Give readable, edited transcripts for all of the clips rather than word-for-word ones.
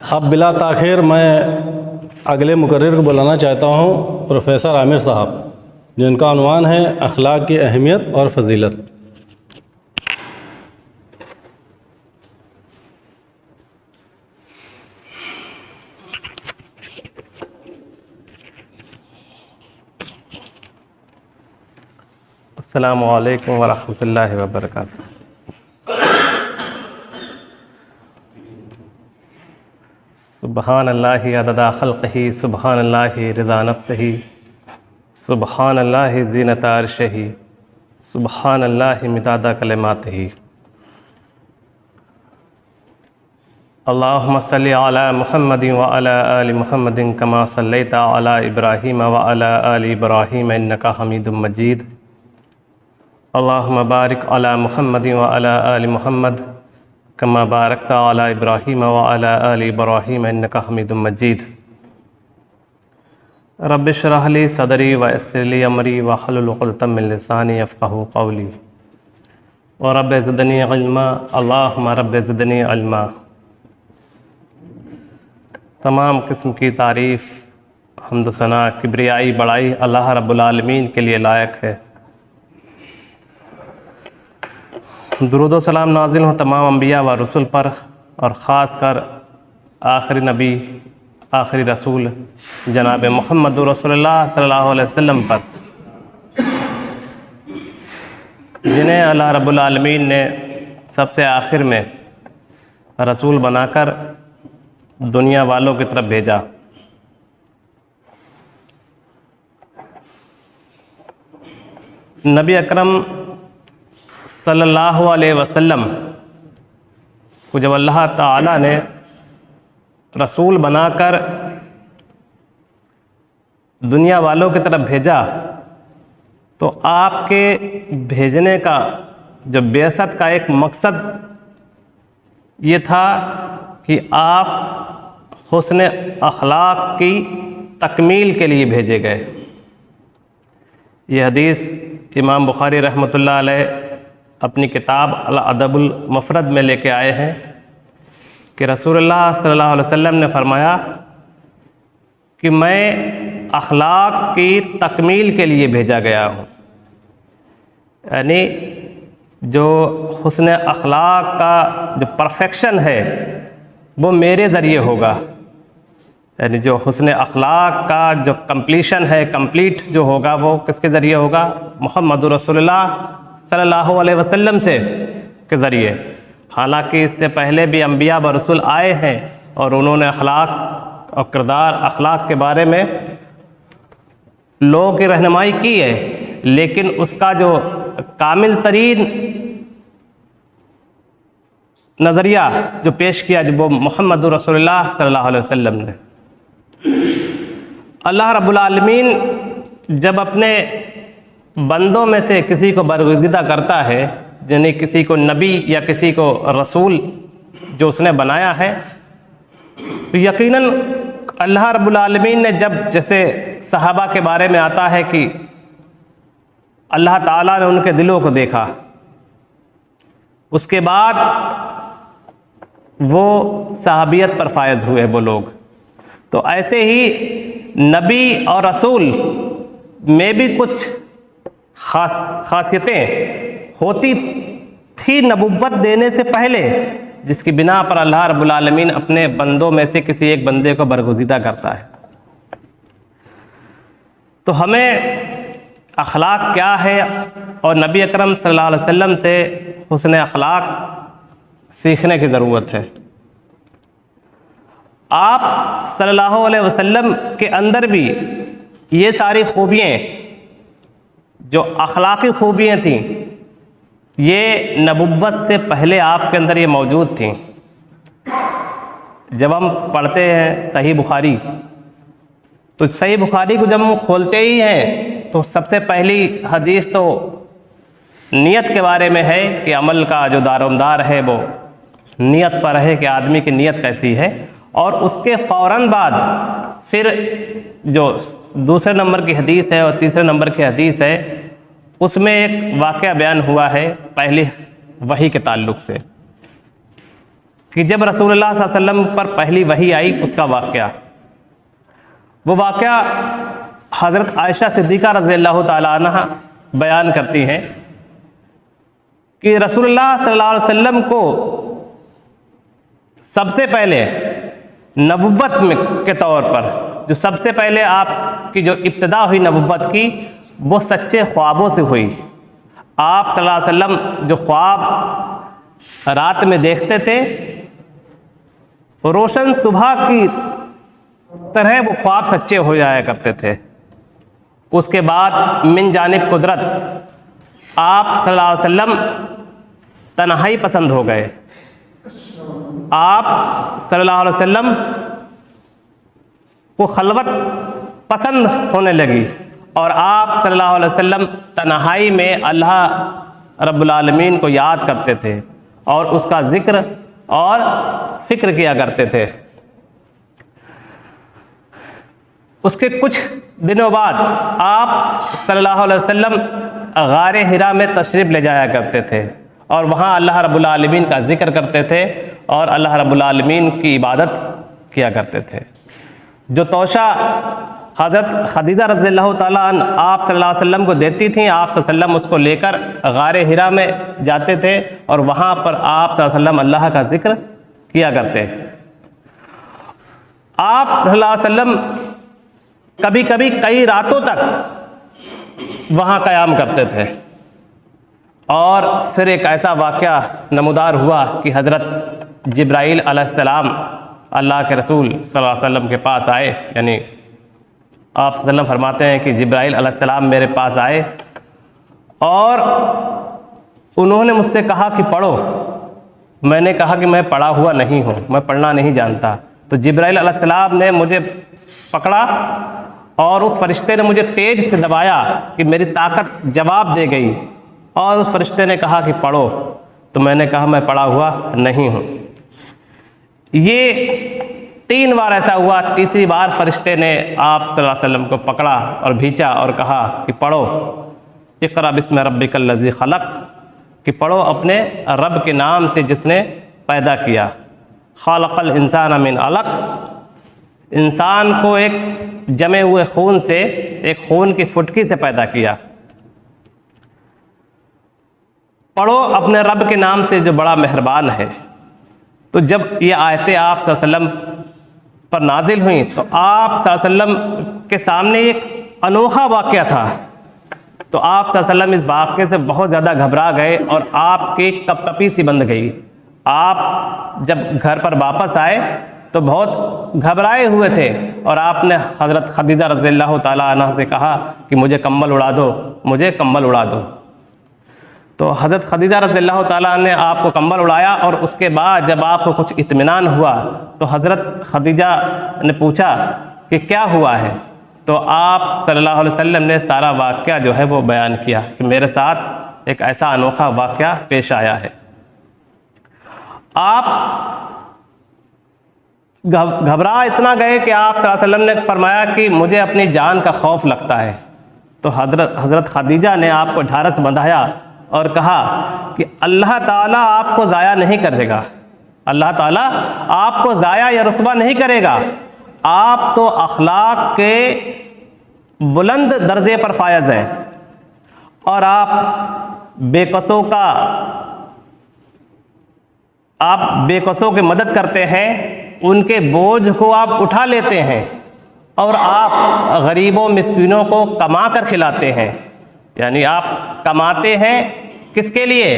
अब बिला ताख़िर मैं अगले मुकर्रिर को बुलाना चाहता हूँ, प्रोफेसर आमिर साहब, जिनका उन्वान है अखलाक की अहमियत और फ़जीलत। अस्सलामु अलैकुम वरहमतुल्लाहि वबरकातुहू। सुब्हानल्लाहि अददा खल्क़िही, सुब्हानल्लाहि रिज़ा नफ्सिही, सुब्हानल्लाहि ज़ीनता अर्शिही, सुब्हानल्लाहि मिदादा कलिमातिही। अल्लाहुम्मा सल्लि अला मुहम्मदिन व अला आलि मुहम्मदिन कमा सल्लैता अला इब्राहीम व अला आलि इब्राहीम इन्नका हमीदुम मजीद। अल्लाहुम्मा बारिक अला मुहम्मदिन व अला आलि मुहम्मद कमा बारकता अला इब्राहीम व अला आलि इब्राहीम इन्नका हमीदुम मजीद। रब्बि इश्रह ली सदरी व यस्सिर ली अमरी वहलुल उक़दतम मिन लिसानी यफ़क़हू क़ौली व रब्बि ज़िदनी इल्मा। अल्लाहुम्मा रब्बि ज़िदनी इल्मा। तमाम किस्म की तारीफ़, हम्द सना, किब्रियाई, बड़ाई अल्लाह रब्बुल आलमीन के लिए लायक है। दुरूद व सलाम नाज़िल हो तमाम अम्बिया व रसूल पर, और ख़ास कर आखिरी नबी, आखिरी रसूल जनाब मोहम्मद रसूलुल्लाह सल्लल्लाहु अलैहि वसल्लम पर, जिन्हें अल्लाह रब्बुल आलमीन ने सबसे आखिर में रसूल बनाकर दुनिया वालों की तरफ भेजा। नबी अकरम सल्लल्लाहु अलैहि वसल्लम को जब अल्लाह ताला ने रसूल बनाकर दुनिया वालों की तरफ भेजा, तो आपके भेजने का जो बेअसत का एक मकसद ये था कि आप हुस्न अखलाक की तकमील के लिए भेजे गए। ये हदीस इमाम बुखारी रहमतुल्लाह अलैह अपनी किताब अल अदबुल मुफ़रद में लेके आए हैं कि रसूलुल्लाह सल्लल्लाहु अलैहि वसल्लम ने फरमाया कि मैं अखलाक की तकमील के लिए भेजा गया हूँ। यानी जो हुस्न अखलाक का जो परफेक्शन है वो मेरे ज़रिए होगा। यानी जो हुस्न अखलाक का जो कंप्लीशन है, कंप्लीट जो होगा, वो किसके ज़रिए होगा? मुहम्मदुर रसूलुल्लाह सल्लल्लाहु अलैहि वसल्लम से के ज़रिए। हालांकि इससे पहले भी अम्बिया व रसूल आए हैं और उन्होंने अखलाक और किरदार अखलाक के बारे में लोगों की रहनुमाई की है, लेकिन उसका जो कामिल तरीन नज़रिया जो पेश किया, जो वो मुहम्मदुर रसूलुल्लाह सल्लल्लाहु अलैहि वसल्लम ने। अल्लाह रब्बुल आलमीन जब अपने बंदों में से किसी को बरगुज़ीदा करता है, यानी किसी को नबी या किसी को रसूल जो उसने बनाया है, तो यकीनन अल्लाह रब्बुल आलमीन ने जब, जैसे सहाबा के बारे में आता है कि अल्लाह ताला ने उनके दिलों को देखा, उसके बाद वो सहाबियत पर फायज हुए वो लोग। तो ऐसे ही नबी और रसूल में भी कुछ खासियतें होती थी नबुव्वत देने से पहले, जिसकी बिना पर अल्लाह रब्बुल आलमीन अपने बंदों में से किसी एक बंदे को बरगुज़ीदा करता है। तो हमें अखलाक क्या है और नबी अकरम सल्लल्लाहु अलैहि वसल्लम से हुस्न अखलाक सीखने की ज़रूरत है। आप सल्लल्लाहु अलैहि वसल्लम के अंदर भी ये सारी खूबियाँ, जो अखलाकी खूबियाँ थीं, ये नबुव्वत से पहले आपके अंदर ये मौजूद थीं। जब हम पढ़ते हैं सही बुखारी, तो सही बुखारी को जब हम खोलते ही हैं तो सबसे पहली हदीस तो नियत के बारे में है कि अमल का जो दारोमदार है वो नियत पर है कि आदमी की नियत कैसी है। और उसके फ़ौरन बाद फिर जो दूसरे नंबर की हदीस है और तीसरे नंबर की हदीस है, उसमें एक वाक़या बयान हुआ है पहले वही के ताल्लुक़ से कि जब रसूलुल्लाह सल्लल्लाहु अलैहि वसल्लम पर पहली वही आई उसका वाक़या, वो वाक़या हज़रत आयशा सिद्दीक़ा रज़ियल्लाहु ताला अन्हा बयान करती हैं कि रसूलुल्लाह सल्लल्लाहु अलैहि वसल्लम को सबसे पहले नबुव्वत में के तौर पर जो सबसे पहले आपकी जो इब्तिदा हुई नबुव्वत की, वो सच्चे ख्वाबों से हुई। आप सल्लल्लाहु अलैहि वसल्लम जो ख्वाब रात में देखते थे, रोशन सुबह की तरह वो ख्वाब सच्चे हो जाया करते थे। उसके बाद मिन जानिब कुदरत आप सल्लल्लाहु अलैहि वसल्लम तन्हाई पसंद हो गए। आप सल्लल्लाहु अलैहि वसल्लम को खलवत पसंद होने लगी और आप सल्लल्लाहु अलैहि वसल्लम तन्हाई में अल्लाह रब्बुल आलमीन को याद करते थे और उसका ज़िक्र और फ़िक्र किया करते थे। उसके कुछ दिनों बाद आप सल्लल्लाहु अलैहि वसल्लम गारे हिरा में तशरीफ़ ले जाया करते थे और वहाँ अल्लाह रब्बुल आलमीन का ज़िक्र करते थे और अल्लाह रब्बुल आलमीन की इबादत किया करते थे। जो तोशा हज़रत खदीजा रज़ियल्लाहु ताला अन्हा आप सल्लल्लाहु अलैहि वसल्लम को देती थीं, आप सल्लल्लाहु अलैहि वसल्लम उसको लेकर गारे हिरा में जाते थे और वहाँ पर आप सल्लल्लाहु अलैहि वसल्लम अल्लाह का ज़िक्र किया करते। आप सल्लल्लाहु अलैहि वसल्लम कभी कभी कई रातों तक वहाँ क़याम करते थे। और फिर एक ऐसा वाक़या नमूदार हुआ कि हज़रत जिब्राईल अलैहिस्सलाम अल्लाह के रसूल सल्लल्लाहु अलैहि वसल्लम के पास आए, यानी आप सल्लल्लाहु अलैहि वसल्लम फरमाते हैं कि जिब्राईल अलैहिस्सलाम मेरे पास आए और उन्होंने मुझसे कहा कि पढ़ो। मैंने कहा कि मैं पढ़ा हुआ नहीं हूँ, मैं पढ़ना नहीं जानता। तो जिब्राईल अलैहिस्सलाम ने मुझे पकड़ा और उस फरिश्ते ने मुझे तेज से दबाया कि मेरी ताकत जवाब दे गई और उस फरिश्ते ने कहा कि पढ़ो। तो मैंने कहा मैं पढ़ा हुआ नहीं हूँ। ये 3 बार ऐसा हुआ। तीसरी बार फरिश्ते ने आप सल्लल्लाहु अलैहि वसल्लम को पकड़ा और भींचा और कहा कि पढ़ो इक़रा बिस्मि रब्बिकल लज़ी खलक़, कि पढ़ो अपने रब के नाम से जिसने पैदा किया। खलक़ल इंसान मिन अलक़, इंसान को एक जमे हुए खून से, एक खून की फुटकी से पैदा किया। पढ़ो अपने रब के नाम से जो बड़ा मेहरबान है। तो जब ये आयतें आप सल्लल्लाहु अलैहि वसल्लम पर नाजिल हुई तो आप सल्लल्लाहु अलैहि वसल्लम के सामने एक अनोखा वाक़या था। तो आप सल्लल्लाहु अलैहि वसल्लम इस वाक़े से बहुत ज़्यादा घबरा गए और आपकी कपकपी सी बंध गई। आप जब घर पर वापस आए तो बहुत घबराए हुए थे और आपने हज़रत खदीजा रज़ियल्लाहु ताला अन्हा से कहा कि मुझे कंबल उड़ा दो, मुझे कंबल उड़ा दो। तो हज़रत खदीजा रज़ियल्लाहु ताला ने आपको कंबल उड़ाया और उसके बाद जब आपको कुछ इत्मीनान हुआ तो हज़रत खदीजा ने पूछा कि क्या हुआ है। तो आप सल्लल्लाहु अलैहि वसल्लम ने सारा वाक़या जो है वो बयान किया कि मेरे साथ एक ऐसा अनोखा वाक़या पेश आया है। आप घबरा इतना गए कि आप सल्लल्लाहु अलैहि वसल्लम ने फरमाया कि मुझे अपनी जान का खौफ लगता है। तो हज़रत खदीजा ने आपको ढारस बंधाया और कहा कि अल्लाह ताला आपको ज़ाया नहीं करेगा, अल्लाह ताला आपको ज़ाया या रुस्वा नहीं करेगा। आप तो अखलाक के बुलंद दर्जे पर फायज हैं और आप बेकसों की मदद करते हैं, उनके बोझ को आप उठा लेते हैं और आप गरीबों मिस्कीनों को कमा कर खिलाते हैं। यानी आप कमाते हैं किसके लिए?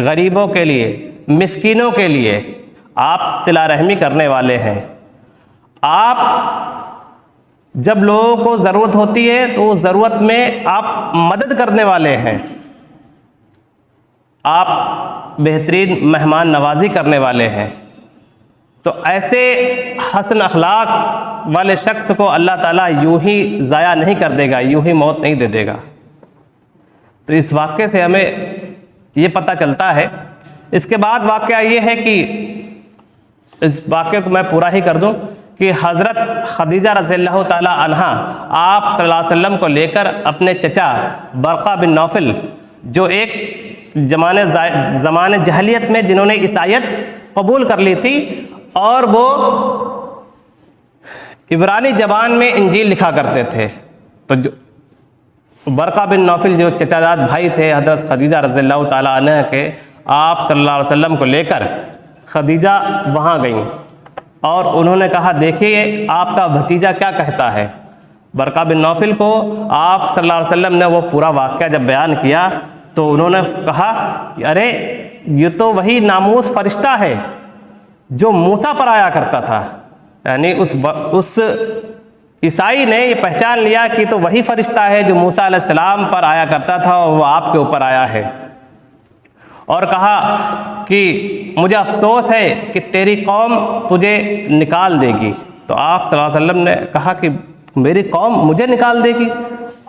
गरीबों के लिए, मिस्कीनों के लिए। आप सिला रहमी करने वाले हैं। आप जब लोगों को ज़रूरत होती है तो उस ज़रूरत में आप मदद करने वाले हैं। आप बेहतरीन मेहमान नवाजी करने वाले हैं। तो ऐसे हसन अखलाक वाले शख्स को अल्लाह ताला यूं ही ज़ाया नहीं कर देगा, यूं ही मौत नहीं दे देगा। तो इस वाक़े से हमें ये पता चलता है। इसके बाद वाक़या ये है कि इस वाक़े को मैं पूरा ही कर दूं कि हज़रत खदीजा रज़ियल्लाहु ताला अन्हा आप सल्लल्लाहु अलैहि वसल्लम को लेकर अपने चचा बरक़ा बिन नौफल, जो एक ज़माने जहलियत में जिन्होंने ईसाईयत कबूल कर ली थी और वो इब्रानी ज़बान में इंजील लिखा करते थे। तो जो बरका बिन नौफिल जो चचाजाद भाई थे हज़रत खदीजा रज़ियल्लाहु ताला अन्हा के, आप सल्लल्लाहु अलैहि वसल्लम को लेकर खदीजा वहाँ गईं और उन्होंने कहा देखिए आपका भतीजा क्या कहता है। बरका बिन नौफिल को आप सल्लल्लाहु अलैहि वसल्लम ने वो पूरा वाक़या जब बयान किया तो उन्होंने कहा कि अरे ये तो वही नामूस फरिश्ता है जो मूसा पर आया करता था। यानी उस ईसाई ने ये पहचान लिया कि तो वही फरिश्ता है जो मूसा अलैहिस्सलाम पर आया करता था और वो आपके ऊपर आया है। और कहा कि मुझे अफसोस है कि तेरी कौम तुझे निकाल देगी। तो आप सल्लल्लाहु अलैहि वसल्लम ने कहा कि मेरी कौम मुझे निकाल देगी।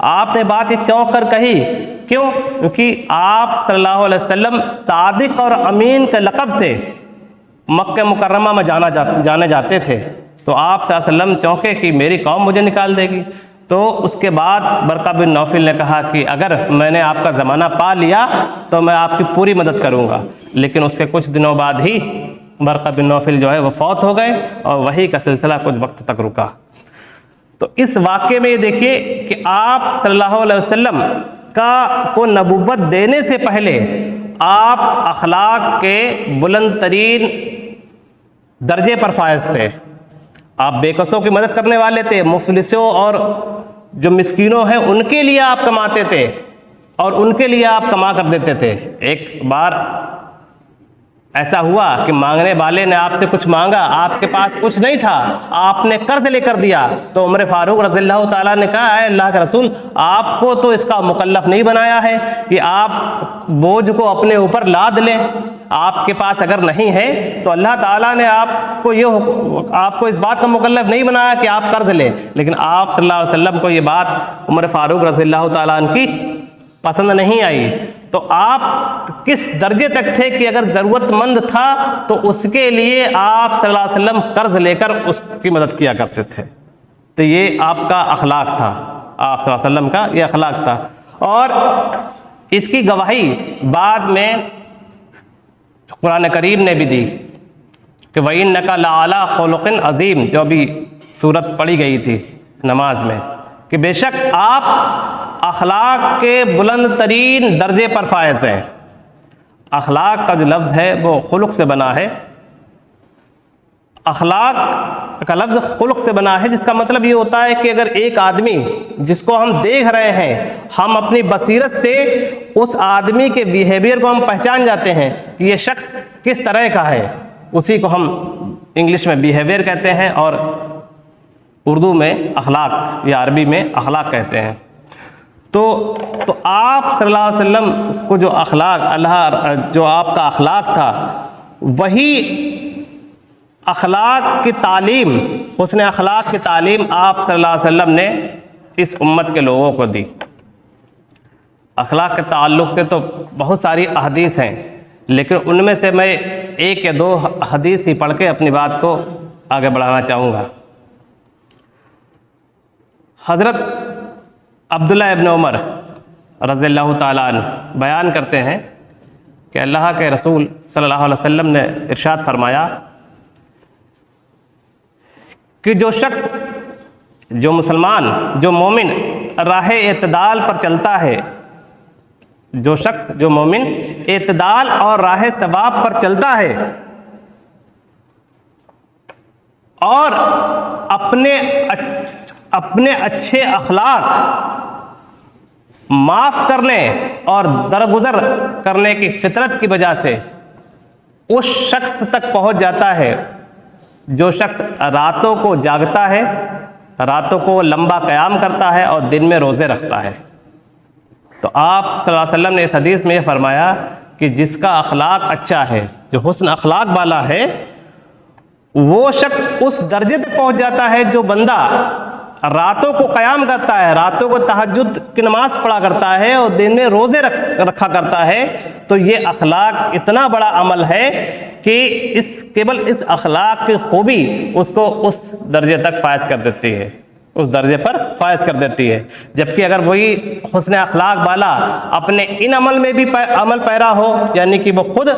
आपने बात ये चौंक कर कही, क्यों? क्योंकि आप सल्लल्लाहु अलैहि वसल्लम सादिक और अमीन के लक़ब से मक्के मुकर्रमा में जाने जाते थे। तो आप सल्लल्लाहु अलैहि वसल्लम चौंके कि मेरी कौम मुझे निकाल देगी। तो उसके बाद बरका बिन नौफिल ने कहा कि अगर मैंने आपका ज़माना पा लिया तो मैं आपकी पूरी मदद करूँगा। लेकिन उसके कुछ दिनों बाद ही बरका बिन नौफिल जो है वो फौत हो गए और वही का सिलसिला कुछ वक्त तक रुका। तो इस वाक़े में ये देखिए कि आप सल्लल्लाहु अलैहि वसल्लम को नबुव्वत देने से पहले आप अखलाक के बुलंद तरीन दर्जे पर फायज थे। आप बेकसों की मदद करने वाले थे, मुफलिसों और जो मिस्कीनों हैं उनके लिए आप कमाते थे और उनके लिए आप कमा कर देते थे। एक बार ऐसा हुआ कि मांगने वाले ने आपसे कुछ मांगा, आपके पास कुछ नहीं था, आपने कर्ज लेकर दिया। तो उमर फारूक रज़ियल्लाहु ताला ने कहा, है अल्लाह के रसूल, आपको तो इसका मुकल्लफ नहीं बनाया है कि आप बोझ को अपने ऊपर लाद लें। आपके पास अगर नहीं है तो अल्लाह ताला ने आपको इस बात का मुकल्लफ नहीं बनाया कि आप कर्ज लें। लेकिन आप सल्लल्लाहु अलैहि वसल्लम को ये बात उमर फारूक रज़ियल्लाहु ताला अन्हु की पसंद नहीं आई। तो आप किस दर्जे तक थे कि अगर ज़रूरतमंद था तो उसके लिए आप सल्लल्लाहु अलैहि वसल्लम कर्ज लेकर उसकी मदद किया करते थे। तो ये आपका अखलाक था, आप सल्लल्लाहु अलैहि वसल्लम का ये अखलाक था। और इसकी गवाही बाद में कुरान करीम ने भी दी कि वइन्नका लअला खुलुक़िन अज़ीम, जो अभी सूरत पढ़ी गई थी नमाज में, कि बेशक आप अखलाक के बुलंद तरीन दर्जे पर फायज हैं। अखलाक का जो लफ्ज़ है वो खुलुक़ से बना है। अखलाक का लफ्ज़ खुलुक़ से बना है, जिसका मतलब ये होता है कि अगर एक आदमी जिसको हम देख रहे हैं, हम अपनी बसीरत से उस आदमी के बिहेवियर को हम पहचान जाते हैं कि ये शख्स किस तरह का है, उसी को हम इंग्लिश में बिहेवियर कहते हैं और उर्दू में अखलाक या अरबी में अखलाक कहते हैं। तो आप सल्लल्लाहु अलैहि वसल्लम को जो अखलाक जो आपका अखलाक था, वही अखलाक की तालीम, हुस्न अखलाक की तालीम आप सल्लल्लाहु अलैहि वसल्लम ने इस उम्मत के लोगों को दी। अखलाक के ताल्लुक़ से तो बहुत सारी अहदीस हैं, लेकिन उनमें से मैं एक या दो हदीस ही पढ़ के अपनी बात को आगे बढ़ाना चाहूँगा। हज़रत अब्दुल्लाह इब्न उमर रज़ियल्लाहु ताला अन्हु बयान करते हैं कि अल्लाह के रसूल सल्लल्लाहु अलैहि वसल्लम ने इरशाद फरमाया कि जो शख्स, जो मुसलमान, जो मोमिन राह इत्दाल पर चलता है, जो शख्स, जो मोमिन इत्दाल और राह सवाब पर चलता है और अपने अच्छे अखलाक माफ़ करने और दरगुजर करने की फितरत की वजह से उस शख्स तक पहुंच जाता है जो शख्स रातों को जागता है, रातों को लंबा क़याम करता है और दिन में रोज़े रखता है। तो आप सल्लल्लाहु अलैहि वसल्लम ने इस हदीस में ये फरमाया कि जिसका अखलाक अच्छा है, जो हुस्न अखलाक वाला है, वो शख्स उस दर्जे तक पहुंच जाता है जो बंदा रातों को क़याम करता है, रातों को तहज्जुद की नमाज़ पढ़ा करता है और दिन में रोज़े रखा करता है। तो ये अखलाक इतना बड़ा अमल है कि केवल इस अखलाक की खूबी उसको उस दर्जे तक फायज कर देती है, उस दर्जे पर फायज कर देती है। जबकि अगर वही हुस्न अखलाक वाला अपने इन अमल में भी अमल पैरा हो, यानी कि वो खुद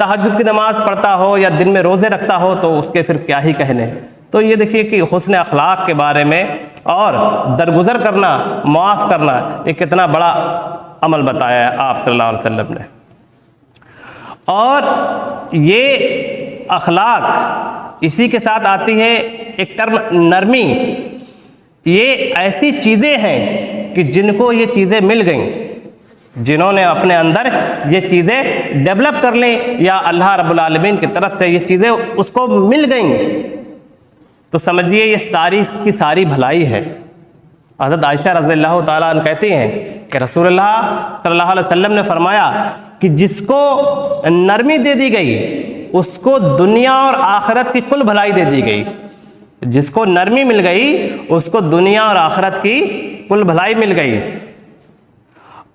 तहज्जुद की नमाज़ पढ़ता हो या दिन में रोज़े रखता हो तो उसके फिर क्या ही कहने। तो ये देखिए कि हुस्न अखलाक के बारे में और दरगुजर करना, माफ़ करना, ये कितना बड़ा अमल बताया है आप सल्लल्लाहु अलैहि वसल्लम ने। और ये अखलाक इसी के साथ आती है एक टर्म नरमी। ये ऐसी चीज़ें हैं कि जिनको ये चीज़ें मिल गईं, जिन्होंने अपने अंदर ये चीज़ें डेवलप कर लें या अल्लाह रब्बुल आलमीन की तरफ से ये चीज़ें उसको मिल गईं, तो समझिए ये सारी की सारी भलाई है। हज़रत आयशा रज़ियल्लाहु ताला अन्हा कहती हैं कि रसूलुल्लाह सल्लल्लाहु अलैहि वसल्लम ने फरमाया कि जिसको नरमी दे दी गई उसको दुनिया और आखिरत की कुल भलाई दे दी गई। जिसको नरमी मिल गई उसको दुनिया और आखिरत की कुल भलाई मिल गई।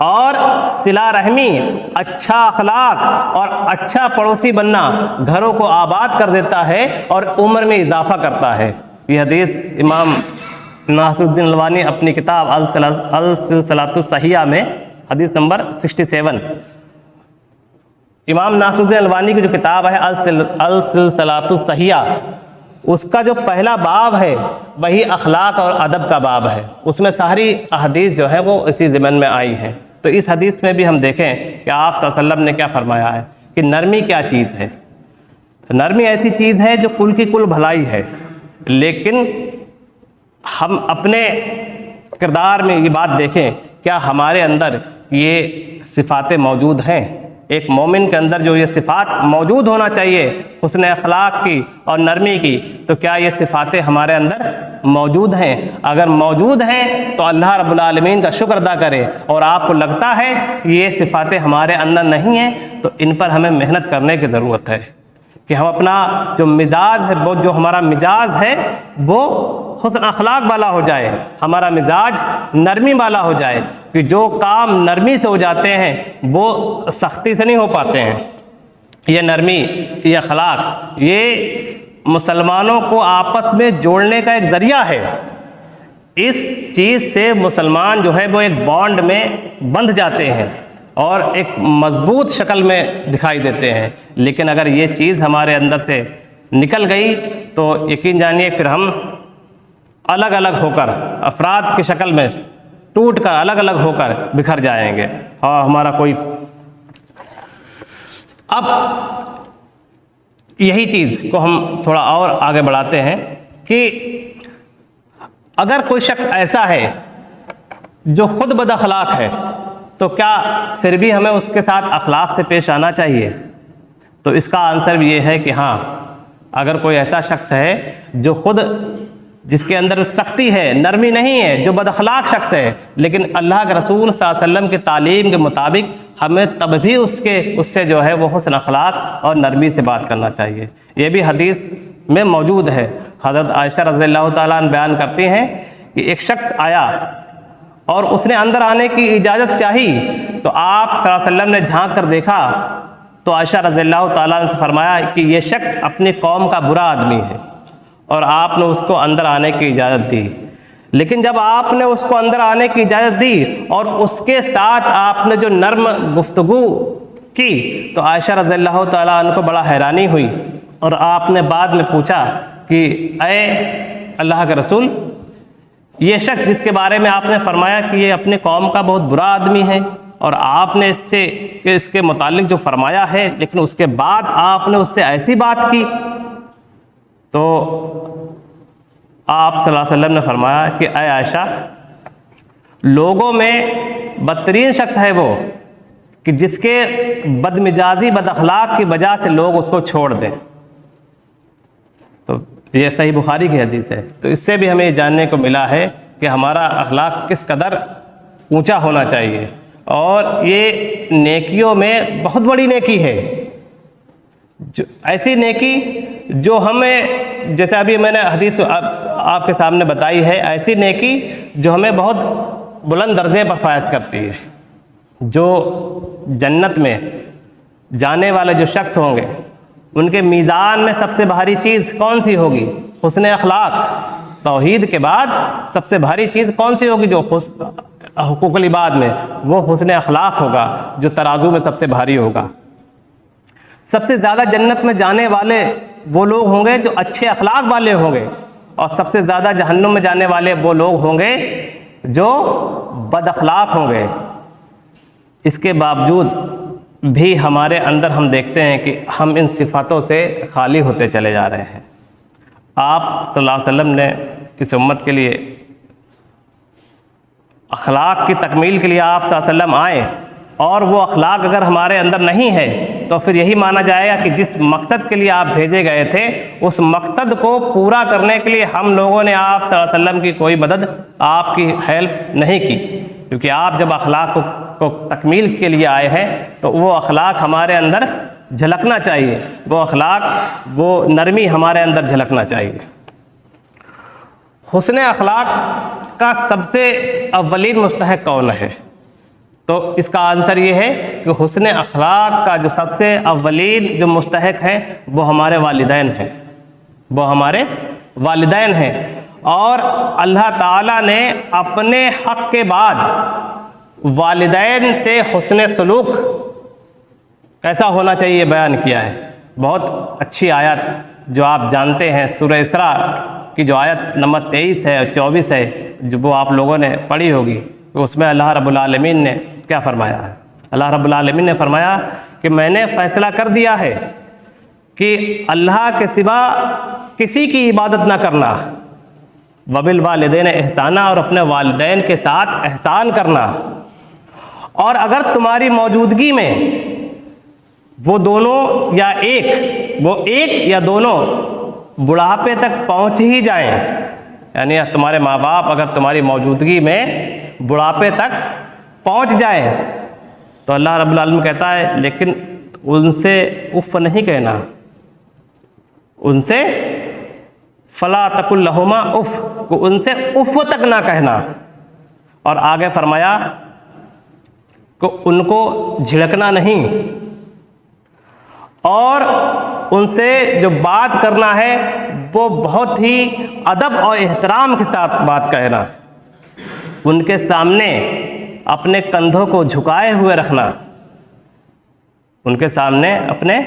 और सिला रहमी, अच्छा अखलाक और अच्छा पड़ोसी बनना घरों को आबाद कर देता है और उम्र में इजाफा करता है। यह हदीस इमाम नासरुद्दीन अलवानी अपनी किताब अल-सिलसिलातुस सहीहा में हदीस नंबर 67, इमाम नासरुद्दीन अलवानी की जो किताब है अल-सिलसिलातुस सहीहा, उसका जो पहला बाब है वही अखलाक और अदब का बाब है। उसमें सारी हदीस जो है वो इसी ज़िमन में आई हैं। तो इस हदीस में भी हम देखें कि आप सल्लल्लाहु अलैहि वसल्लम ने क्या फरमाया है कि नरमी क्या चीज़ है। नरमी ऐसी चीज़ है जो कुल की कुल भलाई है, लेकिन हम अपने किरदार में ये बात देखें, क्या हमारे अंदर ये सिफ़ातें मौजूद हैं। एक मोमिन के अंदर जो ये सिफ़ात मौजूद होना चाहिए हुस्न अखलाक की और नरमी की, तो क्या ये सिफ़ातें हमारे अंदर मौजूद हैं? अगर मौजूद हैं तो अल्लाह रब्बुल आलमीन का शुक्र अदा करें। और आपको लगता है कि ये सिफ़ातें हमारे अंदर नहीं हैं तो इन पर हमें मेहनत करने की ज़रूरत है कि हम अपना जो मिजाज है, वो जो हमारा मिजाज है वो हुस्न अखलाक वाला हो जाए, हमारा मिजाज नरमी वाला हो जाए। कि जो काम नरमी से हो जाते हैं वो सख्ती से नहीं हो पाते हैं। ये नरमी, ये अखलाक, ये मुसलमानों को आपस में जोड़ने का एक ज़रिया है। इस चीज़ से मुसलमान जो है वो एक बॉन्ड में बंध जाते हैं और एक मजबूत शक्ल में दिखाई देते हैं। लेकिन अगर ये चीज़ हमारे अंदर से निकल गई तो यकीन जानिए फिर हम अलग अलग होकर, अफराद की शक्ल में टूट कर अलग अलग होकर बिखर जाएंगे और हमारा कोई। अब यही चीज़ को हम थोड़ा और आगे बढ़ाते हैं कि अगर कोई शख्स ऐसा है जो खुद बद अखलाक है तो क्या फिर भी हमें उसके साथ अखलाक से पेश आना चाहिए? तो इसका आंसर भी ये है कि हाँ, अगर कोई ऐसा शख्स है जो खुद, जिसके अंदर सख्ती है, नरमी नहीं है, जो बदअखलाक शख्स है, लेकिन अल्लाह के रसूल सल्लल्लाहु अलैहि वसल्लम की तालीम के मुताबिक हमें तब भी उससे जो है वो हुस्न अखलाक और नरमी से बात करना चाहिए। ये भी हदीस में मौजूद है। हज़रत आयशा रज़ियल्लाहु ताला अन्हा बयान करती हैं कि एक शख्स आया और उसने अंदर आने की इजाज़त चाही, तो आप सल्लल्लाहु अलैहि वसल्लम ने झांक कर देखा तो आयशा रज़ियल्लाहु ताला अन्हा से फरमाया कि ये शख्स अपनी कौम का बुरा आदमी है और आपने उसको अंदर आने की इजाज़त दी। लेकिन जब आपने उसको अंदर आने की इजाज़त दी और उसके साथ आपने जो नर्म गुफ्तगू की तो आयशा रज़ियल्लाहु ताला अन्हा को बड़ा हैरानी हुई और आपने बाद में पूछा कि ऐ अल्लाह के रसूल, ये शख्स जिसके बारे में आपने फरमाया कि ये अपने कौम का बहुत बुरा आदमी है और आपने इसके मुतालिक जो फरमाया है, लेकिन उसके बाद आपने उससे ऐसी बात की, तो आप सल्लल्लाहु अलैहि वसल्लम ने फरमाया कि ऐ आयशा, लोगों में बदतरीन शख्स है वो कि जिसके बदमिजाजी बदअखलाक की वजह से लोग उसको छोड़ दें। तो ये सही बुखारी की हदीस है। तो इससे भी हमें जानने को मिला है कि हमारा अखलाक किस कदर ऊंचा होना चाहिए और ये नेकियों में बहुत बड़ी नेकी है। जो ऐसी नेकी जो हमें, जैसे अभी मैंने हदीस आपके सामने बताई है, ऐसी नेकी जो हमें बहुत बुलंद दर्जे पर फायज करती है। जो जन्नत में जाने वाले जो शख्स होंगे उनके मीज़ान में सबसे भारी चीज़ कौन सी होगी? हुस्न अखलाक। तौहीद के बाद सबसे भारी चीज़ कौन सी होगी? जो हुकूकुल इबाद में वो हुस्न अखलाक होगा, जो तराजू में सबसे भारी होगा। सबसे ज़्यादा जन्नत में जाने वाले वो लोग होंगे जो अच्छे अखलाक वाले होंगे, और सबसे ज़्यादा जहन्नुम में जाने वाले वो लोग होंगे जो बद अखलाक होंगे। इसके बावजूद भी हमारे अंदर हम देखते हैं कि हम इन सिफ़ातों से खाली होते चले जा रहे हैं। आप सल्लल्लाहु अलैहि वसल्लम ने इस उम्मत के लिए अखलाक की तकमील के लिए आप सल्लल्लाहु अलैहि वसल्लम आए, और वो अखलाक अगर हमारे अंदर नहीं है तो फिर यही माना जाएगा कि जिस मकसद के लिए आप भेजे गए थे उस मकसद को पूरा करने के लिए हम लोगों ने आप सल्लल्लाहु अलैहि वसल्लम की कोई मदद, आपकी हेल्प नहीं की। क्योंकि आप जब अखलाक को तकमील के लिए आए हैं तो वो अखलाक हमारे अंदर झलकना चाहिए, वो अखलाक, वो नरमी हमारे अंदर झलकना चाहिए। हुस्न अखलाक का सबसे अव्वलीन मुस्तहक कौन है? तो इसका आंसर ये है कि हुस्न अखलाक का जो सबसे अव्वलीन जो मुस्तहक है वो हमारे वालिदैन हैं, वो हमारे वालिदैन हैं। और अल्लाह ताला ने अपने हक़ के बाद वालिदैन से हुस्न सलूक कैसा होना चाहिए बयान किया है। बहुत अच्छी आयत जो आप जानते हैं, सूरह इसरा की जो आयत नंबर 23 है और 24 है, जो वो आप लोगों ने पढ़ी होगी, तो उसमें अल्लाह रब्बुल आलमीन ने क्या फरमाया है? अल्लाह रब्बुल आलमीन ने फरमाया कि मैंने फ़ैसला कर दिया है कि अल्लाह के सिवा किसी की इबादत ना करना, वबिल वालिदैन एहसाना, और अपने वालिदैन के साथ एहसान करना। और अगर तुम्हारी मौजूदगी में वो दोनों या एक या दोनों बुढ़ापे तक पहुँच ही जाएं, यानी तुम्हारे माँ बाप अगर तुम्हारी मौजूदगी में बुढ़ापे तक पहुँच जाए, तो अल्लाह रब्बुल आलमीन कहता है लेकिन उनसे उफ़ नहीं कहना, उनसे फ़ला तकुल लहुमा उफ़, को उनसे उफ़ तक ना कहना। और आगे फरमाया कि उनको झिड़कना नहीं, और उनसे जो बात करना है वो बहुत ही अदब और एहतराम के साथ बात कहना। उनके सामने अपने कंधों को झुकाए हुए रखना, उनके सामने अपने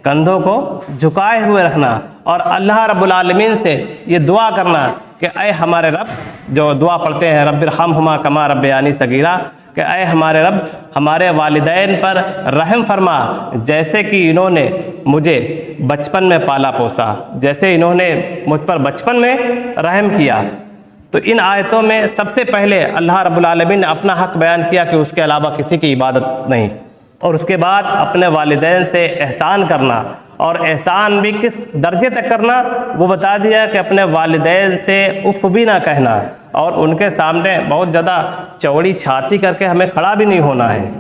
कंधों को झुकाए हुए रखना। और अल्लाह रब्बुल आलमीन से ये दुआ करना कि ऐ हमारे रब, जो दुआ पढ़ते हैं रब्बिरहमहुमा कमा रब्बयानी सगीरा, कि ऐ हमारे रब, हमारे वालिदैन पर रहम फरमा जैसे कि इन्होंने मुझे बचपन में पाला पोसा, जैसे इन्होंने मुझ पर बचपन में रहम किया। तो इन आयतों में सबसे पहले अल्लाह रब्बुल आलमीन ने अपना हक़ बयान किया कि उसके अलावा किसी की इबादत नहीं, और उसके बाद अपने वालिदैन से एहसान करना, और एहसान भी किस दर्जे तक करना वो बता दिया कि अपने वालिदैन से उफ़ भी ना कहना, और उनके सामने बहुत ज़्यादा चौड़ी छाती करके हमें खड़ा भी नहीं होना है।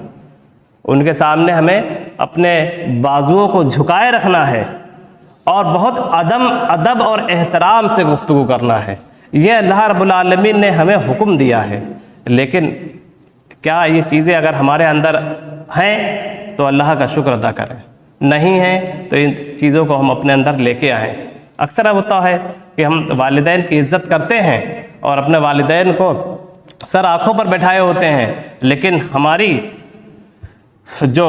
उनके सामने हमें अपने बाजुओं को झुकाए रखना है, और बहुत अदब और एहतराम से गुफ्तगू करना है। ये अल्लाह रब्बुल आलमीन ने हमें हुक्म दिया है। लेकिन क्या ये चीज़ें अगर हमारे अंदर हैं तो अल्लाह का शुक्र अदा करें, नहीं है तो इन चीज़ों को हम अपने अंदर लेके आएँ। अक्सर होता है कि हम वालिदैन की इज़्ज़त करते हैं और अपने वालिदैन को सर आँखों पर बैठाए होते हैं, लेकिन हमारी जो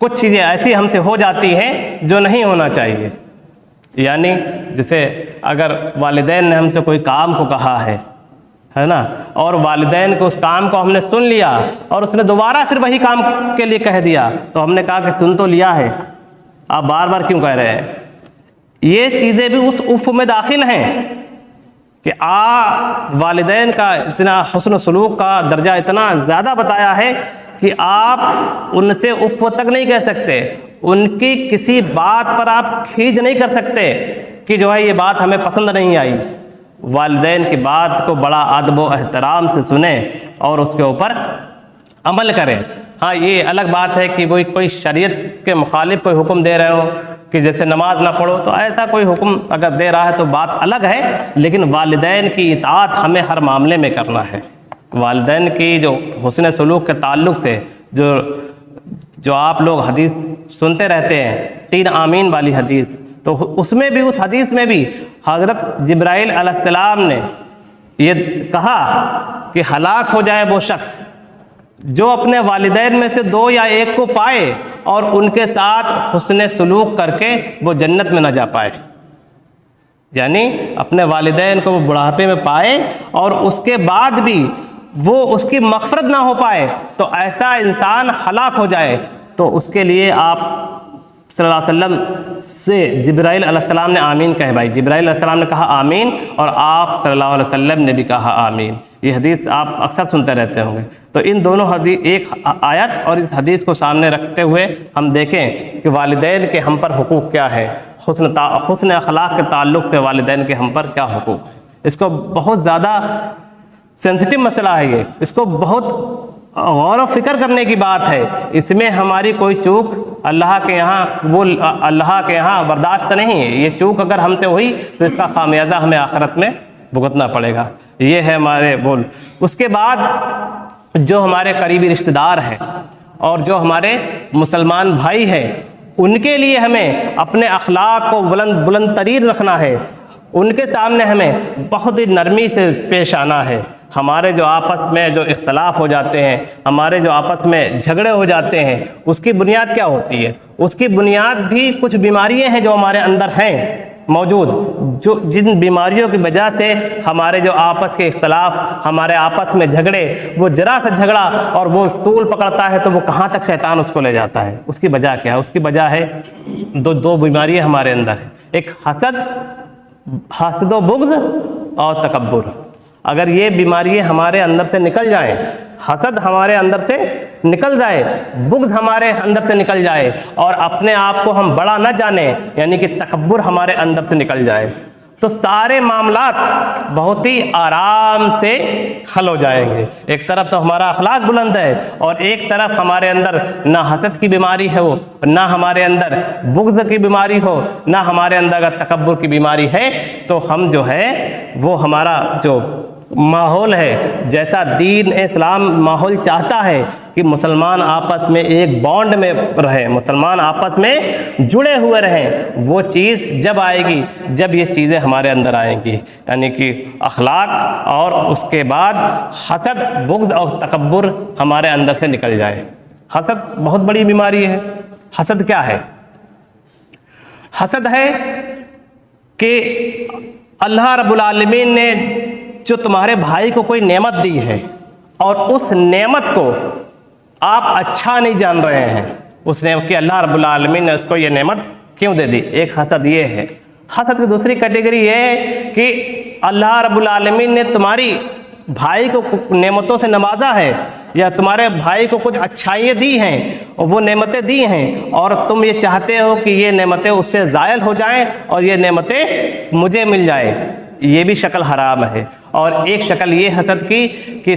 कुछ चीज़ें ऐसी हमसे हो जाती हैं जो नहीं होना चाहिए। यानी जैसे अगर वालिदैन ने हमसे कोई काम को कहा है ना, और वालिदैन को उस काम को हमने सुन लिया और उसने दोबारा फिर वही काम के लिए कह दिया, तो हमने कहा कि सुन तो लिया है, आप बार बार क्यों कह रहे हैं? ये चीज़ें भी उस उफ़ में दाखिल हैं कि वालिदैन का इतना हुस्न सलूक का दर्जा इतना ज़्यादा बताया है कि आप उनसे उफ़ तक नहीं कह सकते, उनकी किसी बात पर आप खीज नहीं कर सकते कि जो है ये बात हमें पसंद नहीं आई। वालिदैन की बात को बड़ा अदब व एहतराम से सुने और उसके ऊपर अमल करें। हाँ, ये अलग बात है कि वो कोई शरीयत के मुखालिफ कोई हुक्म दे रहे हो कि जैसे नमाज ना पढ़ो, तो ऐसा कोई हुक्म अगर दे रहा है तो बात अलग है, लेकिन वालिदैन की इताअत हमें हर मामले में करना है। वालिदैन की जो हुस्न सलूक के ताल्लुक़ से जो आप लोग हदीस सुनते रहते हैं, 3 आमीन वाली हदीस, तो उसमें भी, उस हदीस में भी हज़रत जिब्राइल अलैहिस्सलाम ने ये कहा कि हलाक हो जाए वो शख्स जो अपने वालिदैन में से 2 या 1 को पाए और उनके साथ हुस्न सलूक करके वो जन्नत में ना जा पाए, यानी अपने वालिदैन को वो बुढ़ापे में पाए और उसके बाद भी वो उसकी मग़फ़िरत ना हो पाए, तो ऐसा इंसान हलाक हो जाए, तो उसके लिए आप सल्लल्लाहु अलैहि वसल्लम से जिब्राइल अलैहिस्सलाम ने आमीन कहे। भाई जिब्राइल अलैहिस्सलाम ने कहा आमीन और आप सल्लल्लाहु अलैहि वसल्लम ने भी कहा आमीन। ये हदीस आप अक्सर सुनते रहते होंगे। तो इन दोनों हदीस, एक आयत और इस हदीस को सामने रखते हुए हम देखें कि वालिदैन के हम पर हुकूक क्या है, हुस्न अखलाक के ताल्लुक़ से वालिदैन के हम पर क्या हुकूक है। इसको बहुत ज़्यादा सेंसिटिव मसला है ये, इसको बहुत गौर व फिक्र करने की बात है। इसमें हमारी कोई चूक अल्लाह के यहाँ बर्दाश्त नहीं है। ये चूक अगर हमसे हुई तो इसका खामियाजा हमें आखिरत में भुगतना पड़ेगा। ये है हमारे बोल। उसके बाद जो हमारे करीबी रिश्तेदार हैं और जो हमारे मुसलमान भाई हैं, उनके लिए हमें अपने अखलाक को बुलंद तरीन रखना है। उनके सामने हमें बहुत ही नरमी से पेश आना है। हमारे जो आपस में जो इख्तलाफ हो जाते हैं, हमारे जो आपस में झगड़े हो जाते हैं, उसकी बुनियाद क्या होती है? उसकी बुनियाद भी कुछ बीमारियां हैं जो हमारे अंदर हैं मौजूद, जो जिन बीमारियों की वजह से हमारे जो आपस के इख्तलाफ, हमारे आपस में झगड़े, वो जरा सा झगड़ा और वो तूल पकड़ता है तो वो कहाँ तक शैतान उसको ले जाता है। उसकी वजह क्या है? उसकी वजह है दो बीमारियाँ हमारे अंदर है। एक हसद व बुग़्ज़ और तकब्बुर। अगर ये बीमारियाँ हमारे अंदर से निकल जाएं, हसद हमारे अंदर से निकल जाए, बुग़्ज़ हमारे अंदर से निकल जाए और अपने आप को हम बड़ा न जाने, यानी कि तकब्बुर हमारे अंदर से निकल जाए, तो सारे मामलात बहुत ही आराम से हल हो जाएंगे। एक तरफ तो हमारा अखलाक बुलंद है और एक तरफ हमारे अंदर ना हसद की बीमारी हो, ना हमारे अंदर बुग़्ज़ की बीमारी हो, ना हमारे अंदर अगर तकब्बुर की बीमारी है, तो हम जो है वो हमारा जो माहौल है, जैसा दीन इस्लाम माहौल चाहता है कि मुसलमान आपस में एक बॉन्ड में रहें, मुसलमान आपस में जुड़े हुए रहें, वो चीज़ जब आएगी जब ये चीज़ें हमारे अंदर आएंगी, यानी कि अखलाक और उसके बाद हसद, बुग़्ज़ और तकब्बुर हमारे अंदर से निकल जाए। हसद बहुत बड़ी बीमारी है। हसद क्या है? हसद है कि अल्लाह रब्बुल आलमीन ने जो तुम्हारे भाई को कोई नेमत दी है और उस नेमत को आप अच्छा नहीं जान रहे हैं, उस नेमत कि अल्लाह रब्बुल आलमीन ने उसको ये नेमत क्यों दे दी। एक हसद ये है। हसद की दूसरी कैटेगरी ये है कि अल्लाह रब्बुल आलमीन ने तुम्हारी भाई को नेमतों से नवाजा है या तुम्हारे भाई को कुछ अच्छाइयाँ दी हैं और वो नेमतें दी हैं और तुम ये चाहते हो कि ये नेमतें उससे ज़ायल हो जाएं और ये नेमतें मुझे मिल जाएं। ये भी शक्ल हराम है। और एक शक्ल ये हसद की कि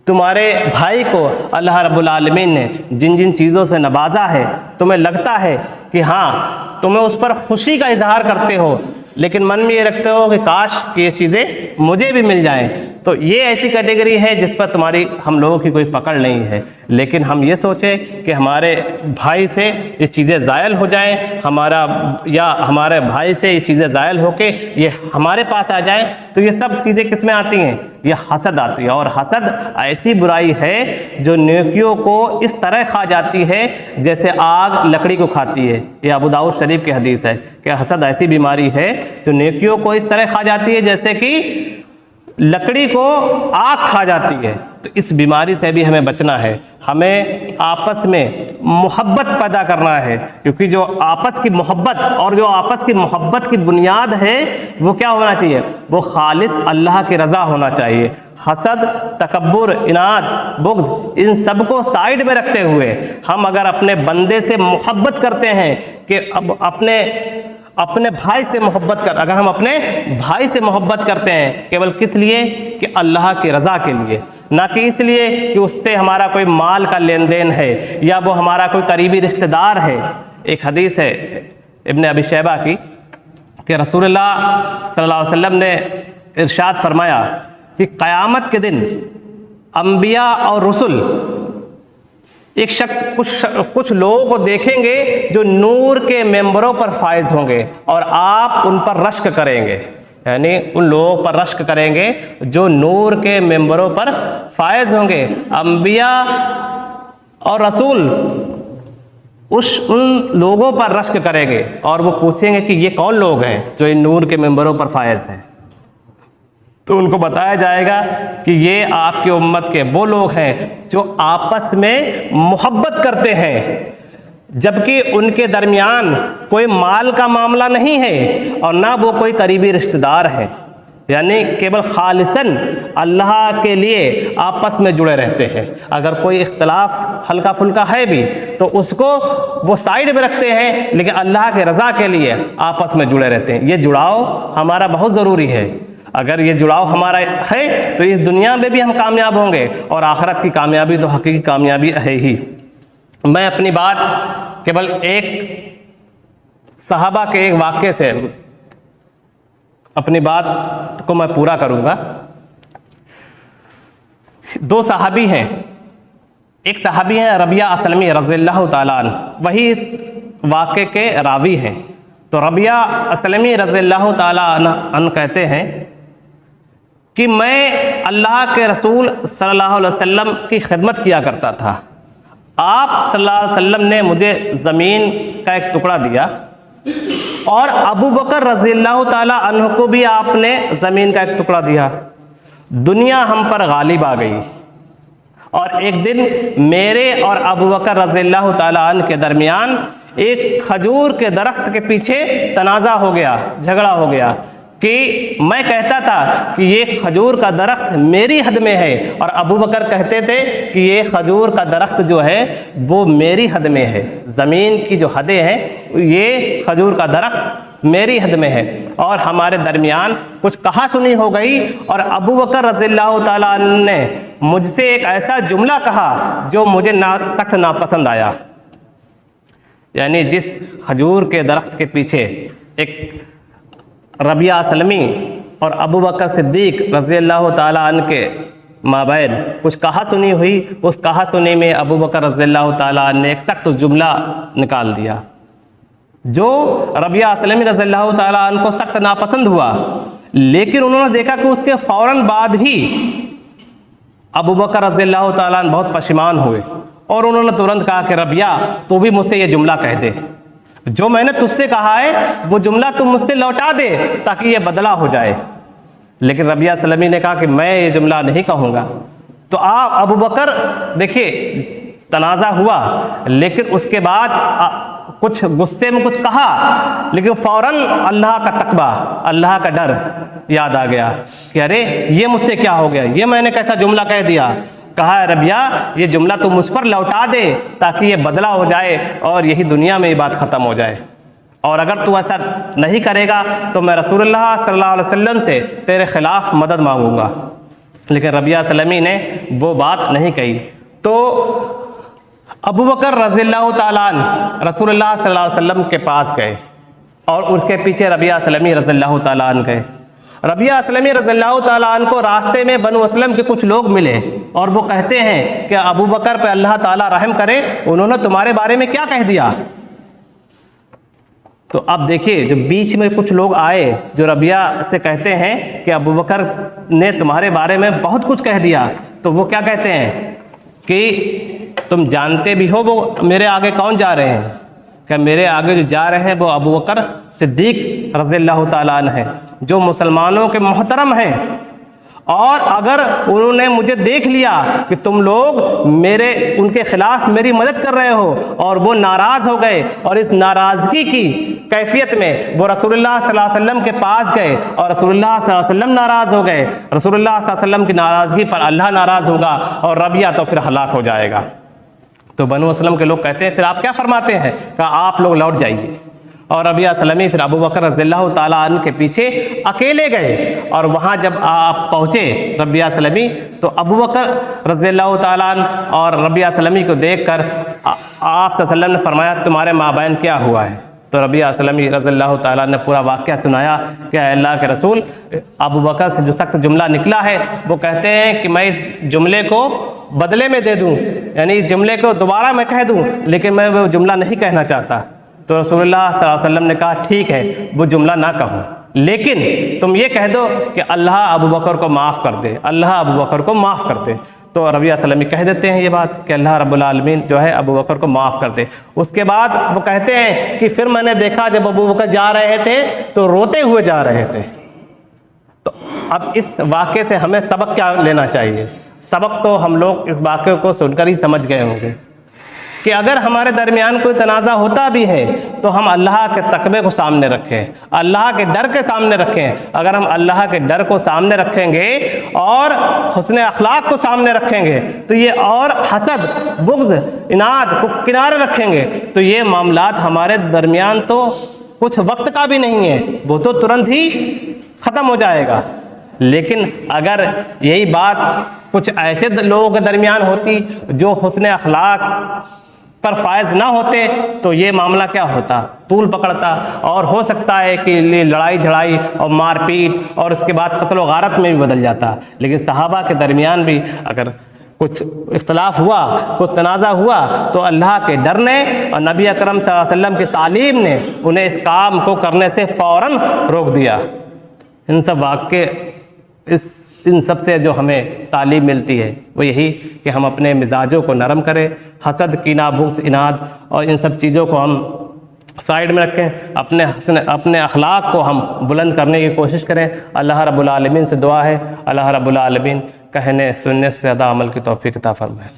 तुम्हारे भाई को अल्लाह रब्बुल आलमीन ने जिन जिन चीज़ों से नवाजा है, तुम्हें लगता है कि हाँ तुम्हें उस पर खुशी का इजहार करते हो, लेकिन मन में ये रखते हो कि काश कि ये चीज़ें मुझे भी मिल जाएं। तो ये ऐसी कैटेगरी है जिस पर तुम्हारी हम लोगों की कोई पकड़ नहीं है। लेकिन हम ये सोचें कि हमारे भाई से ये चीज़ें ज़ायल हो जाएं, हमारे भाई से ये चीज़ें ज़ायल होके ये हमारे पास आ जाएं, तो ये सब चीज़ें किस में आती हैं? ये हसद आती है। और हसद ऐसी बुराई है जो नेकियों को इस तरह खा जाती है जैसे आग लकड़ी को खाती है। ये अबू दाऊद शरीफ की हदीस है कि हसद ऐसी बीमारी है जो नेकियों को इस तरह खा जाती है जैसे कि लकड़ी को आग खा जाती है। तो इस बीमारी से भी हमें बचना है। हमें आपस में मोहब्बत पैदा करना है, क्योंकि जो आपस की मोहब्बत और जो आपस की मोहब्बत की बुनियाद है वो क्या होना चाहिए? वो खालिस अल्लाह की रज़ा होना चाहिए। हसद, तकब्बुर, इनाद, बुग़्ज़, इन सब को साइड में रखते हुए हम अगर अपने बंदे से मोहब्बत करते हैं कि अब अपने भाई से मोहब्बत कर, अगर हम अपने भाई से मोहब्बत करते हैं केवल किस लिए? कि अल्लाह की रज़ा के लिए, ना कि इसलिए कि उससे हमारा कोई माल का लेन देन है या वो हमारा कोई करीबी रिश्तेदार है। एक हदीस है इब्न अबी शैबा की कि रसूलुल्लाह सल्लल्लाहु अलैहि वसल्लम ने इरशाद फरमाया कि क़यामत के दिन अंबिया और रसूल एक शख्स कुछ लोगों को देखेंगे जो नूर के मेंबरों पर फायज होंगे और आप उन पर रश्क करेंगे। यानी उन लोगों पर रश्क करेंगे जो नूर के मेंबरों पर फायज होंगे। अंबिया और रसूल उन लोगों पर रश्क करेंगे और वो पूछेंगे कि ये कौन लोग हैं जो इन नूर के मेंबरों पर फायज हैं। तो उनको बताया जाएगा कि ये आपकी उम्मत के वो लोग हैं जो आपस में मोहब्बत करते हैं, जबकि उनके दरमियान कोई माल का मामला नहीं है और ना वो कोई करीबी रिश्तेदार हैं, यानी केवल खालिसन अल्लाह के लिए आपस में जुड़े रहते हैं। अगर कोई इख्तलाफ हल्का फुल्का है भी तो उसको वो साइड में रखते हैं, लेकिन अल्लाह के रज़ा के लिए आपस में जुड़े रहते हैं। ये जुड़ाव हमारा बहुत ज़रूरी है। अगर ये जुड़ाव हमारा है तो इस दुनिया में भी हम कामयाब होंगे और आखिरत की कामयाबी तो हकीकी कामयाबी है ही। मैं अपनी बात केवल एक सहाबा के एक वाक़े से अपनी बात को मैं पूरा करूंगा। दो सहाबी हैं, एक सहाबी हैं रबिया असलमी रज़ियल्लाहु ताला अन्हु, वही इस वाक़े के रावी हैं। तो रबिया असलमी रज़ियल्लाहु ताला अन्हु कहते हैं कि मैं अल्लाह के रसूल सल्लल्लाहु अलैहि वसल्लम की खिदमत किया करता था। आप सल्लल्लाहु अलैहि वसल्लम ने मुझे ज़मीन का एक टुकड़ा दिया और अबू बकर रज़ियल्लाहु ताला अन्हु को भी आपने ज़मीन का एक टुकड़ा दिया। दुनिया हम पर गालिब आ गई और एक दिन मेरे और अबू बकर रज़ियल्लाहु ताला अन्हु के दरमियान एक खजूर के दरख्त के पीछे तनाज़ा हो गया, झगड़ा हो गया कि मैं कहता था कि ये खजूर का दरख्त मेरी हद में है और अबू बकर कहते थे कि ये खजूर का दरख्त जो है वो मेरी हद में है। ज़मीन की जो हदें हैं ये खजूर का दरख्त मेरी हद में है और हमारे दरमियान कुछ कहा सुनी हो गई और अबू बकर रज़ियल्लाहु ताला अन्हु ने मुझसे एक ऐसा जुमला कहा जो मुझे सख्त नापसंद आया। यानी जिस खजूर के दरख्त के पीछे एक रबिया असलमी और अबू बकर सिद्दीक रज़ियल्लाहु ताला अन्हु के माबैन कुछ कहा सुनी हुई, उस कहा सुनी में अबू बकर रज़ियल्लाहु ताला अन्हु ने एक सख्त जुमला निकाल दिया जो रबिया असलमी रज़ियल्लाहु ताला अन्हु को सख्त नापसंद हुआ। लेकिन उन्होंने देखा कि उसके फ़ौरन बाद ही अबू बकर रज़ियल्लाहु ताला अन्हु बहुत परेशान हुए और उन्होंने तुरंत कहा कि रबिया तू भी मुझसे ये जुमला कह दे, जो मैंने तुझसे कहा है वो जुमला तुम मुझसे लौटा दे ताकि ये बदला हो जाए। लेकिन रबिया सलमी ने कहा कि मैं ये जुमला नहीं कहूँगा। तो आप अबू बकर देखिए तनाज़ा हुआ, लेकिन उसके बाद कुछ गुस्से में कुछ कहा, लेकिन फ़ौरन अल्लाह का तकवा, अल्लाह का डर याद आ गया कि अरे ये मुझसे क्या हो गया, ये मैंने कैसा जुमला कह दिया। कहा है रबिया ये जुमला तुम मुझ पर लौटा दे ताकि ये बदला हो जाए और यही दुनिया में ये बात ख़त्म हो जाए, और अगर तू ऐसा नहीं करेगा तो मैं रसूलुल्लाह सल्लल्लाहु अलैहि वसल्लम से तेरे ख़िलाफ़ मदद मांगूंगा। लेकिन रबिया सलमी ने वो बात नहीं कही। तो अबू बकर रज़ियल्लाहु ताला अन्हु रसूलुल्लाह सल्लल्लाहु अलैहि वसल्लम के पास गए और उसके पीछे रबिया असलमी रज़ियल्लाहु ताला अन्हु गए। रबिया असलमी रज़ियल्लाहु ताला अन्हु को रास्ते में बनु असलम के कुछ लोग मिले और वो कहते हैं कि अबू बकर पे अल्लाह ताला रहम करे, उन्होंने तुम्हारे बारे में क्या कह दिया। तो अब देखिए जो बीच में कुछ लोग आए जो रबिया से कहते हैं कि अबू बकर ने तुम्हारे बारे में बहुत कुछ कह दिया, तो वो क्या कहते हैं कि तुम जानते भी हो वो मेरे आगे कौन जा रहे हैं। कि मेरे आगे जो जा रहे हैं वो अबू बकर सिद्दीक रज़ियल्लाहु ताला अन्हु हैं, जो मुसलमानों के मोहतरम हैं, और अगर उन्होंने मुझे देख लिया कि तुम लोग उनके ख़िलाफ़ मेरी मदद कर रहे हो और वो नाराज़ हो गए, और इस नाराज़गी की कैफियत में वो रसूलुल्लाह सल्लल्लाहु अलैहि वसल्लम के पास गए और रसूलुल्लाह सल्लल्लाहु अलैहि वसल्लम नाराज़ हो गए, रसूलुल्लाह सल्लल्लाहु अलैहि वसल्लम की नाराज़गी पर अल्लाह नाराज़ होगा और रबिया तो फिर हलाक हो जाएगा। तो बनु असलम के लोग कहते हैं फिर आप क्या फरमाते हैं, कहा आप लोग लौट जाइए। और रबिया सलमी फिर अबू बकर रज़ियल्लाहु ताला अन्हु के पीछे अकेले गए, और वहाँ जब आप पहुँचे रबिया सलमी तो अबू बकर रज़ियल्लाहु ताला अन्हु और रबिया सलमी को देखकर आप सल्लल्लाहु अलैहि वसल्लम ने फरमाया तुम्हारे माबैन क्या हुआ है। तो रबिया सलमी रज़ियल्लाहु ताला ने पूरा वाक़या सुनाया कि अल्लाह के रसूल अबू बकर से जो सख्त जुमला निकला है वो कहते हैं कि मैं इस जुमले को बदले में दे दूँ, यानी इस जुमले को दोबारा मैं कह दूँ, लेकिन मैं वो जुमला नहीं कहना चाहता। तो रसूलुल्लाह सल्लल्लाहु अलैहि वसल्लम ने कहा ठीक है वो जुमला ना कहो। लेकिन तुम ये कह दो कि अल्लाह अबू बकर को माफ़ कर दे, अल्लाह अबू बकर को माफ़ कर दे। तो रबिया सलमी कह देते हैं ये बात कि अल्लाह रब्बुल आलमीन जो है अबू बकर को माफ़ कर दे। उसके बाद वो कहते हैं कि फिर मैंने देखा जब अबू बकर जा रहे थे तो रोते हुए जा रहे थे। तो अब इस वाक़े से हमें सबक क्या लेना चाहिए? सबक तो हम लोग इस वाक़े को सुनकर ही समझ गए होंगे कि अगर हमारे दरमियान कोई तनाज़ा होता भी है तो हम अल्लाह के तक़वे को सामने रखें, अल्लाह के डर के सामने रखें। अगर हम अल्लाह के डर को सामने रखेंगे और हुस्न अखलाक को सामने रखेंगे तो ये, और हसद, बुग़्ज़, इनाद को किनारे रखेंगे तो ये मामलात हमारे दरमियान तो कुछ वक्त का भी नहीं है, वो तो तुरंत ही ख़त्म हो जाएगा। लेकिन अगर यही बात कुछ ऐसे लोगों के दरमियान होती जो हुस्न अखलाक पर फायज ना होते तो ये मामला क्या होता, तूल पकड़ता और हो सकता है कि ये लड़ाई झड़ाई और मारपीट और उसके बाद कत्ल व गारत में भी बदल जाता। लेकिन सहाबा के दरमियान भी अगर कुछ इख्तलाफ हुआ, कुछ तनाज़ा हुआ तो अल्लाह के डर ने और नबी अकरम सल्लल्लाहु अलैहि वसल्लम की तालीम ने उन्हें इस काम को करने से फ़ौरन रोक दिया। इन सब वाक़े इन सब से जो हमें तालीम मिलती है वो यही कि हम अपने मिजाजों को नरम करें, हसद, कीना, बुग़्ज़, इनाद और इन सब चीज़ों को हम साइड में रखें, अपने अखलाक को हम बुलंद करने की कोशिश करें। अल्लाह रब्बुल आलमीन से दुआ है, अल्लाह रब्बुल आलमीन कहने सुनने से ज़्यादा अमल की तौफ़ीक़ अता फ़रमाए।